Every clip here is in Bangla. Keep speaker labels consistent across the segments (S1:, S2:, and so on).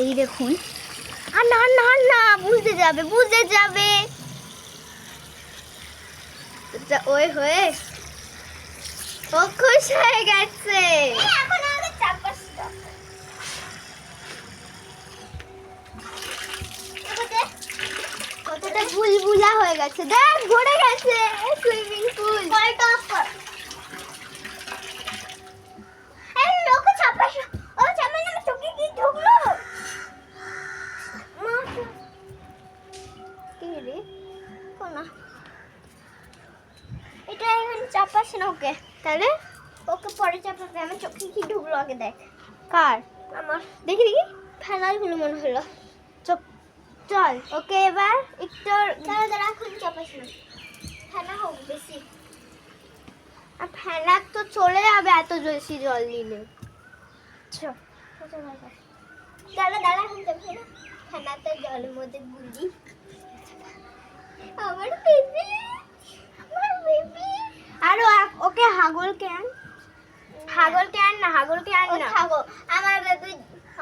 S1: এই দেখুন। আর না না না, বুঝতে যাবে ওই হয়ে ও খুশ হয়ে গেছে। এখন আমাদের চারপাশটা কতটা বুলবুলা হয়ে গেছে, দেখ ভরে গেছে সুইমিং পুল। এটা এখন চাপাস না ওকে, তাহলে ওকে পরে চাপাবে। আমার চোখে কি ঢুকলো আগে দেখ। কার? আমার। দেখি দেখি, ফেনালগুলো মনে হলো। চোখ চল ওকে এবার একটু দাঁড়া, এখন চাপাস না, ফেনা হোক বেশি। আর ফেনা তো চলে যাবে এত বেশি জল দিলে। দাঁড়া এখন চাপাস না, ফেনাতে জলের মধ্যে গুলি। আমার বেবি, আর ওকে হাগলকে আন না,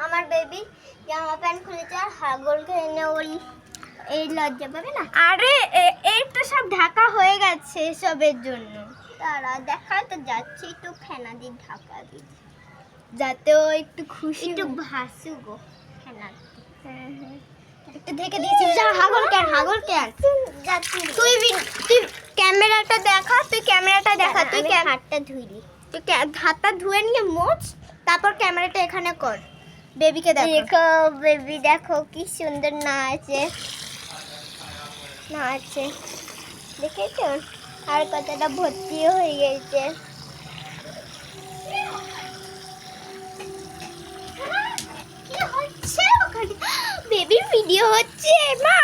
S1: আমার বেবি জামা প্যান্ট খুলেছে, আর হাগলকে এনে ওই এই লজ্জা পাবে না। আরে এই তো সব ঢাকা হয়ে গেছে সবের জন্য। তারা দেখা তো যাচ্ছে, একটু ফেনা দিয়ে ঢাকা দিই যাতে ও একটু খুশি, একটু ভাসু গো ফেনা। হ্যাঁ একটু ঢেকে দিয়েছি। যা হাগল কেন তুই ক্যামেরাটা দেখা, তুই হাতটা ধুইলি, তুই হাতটা ধুয়ে নিয়ে মোছ, তারপর ক্যামেরাটা এখানে কর। বেবিকে দেখো, বেবি দেখো কি সুন্দর নাচে দেখেছো? আর কতটা ভর্তি হয়ে গেছে। কি হচ্ছে ওখানে? বেবির ভিডিও হচ্ছে। মা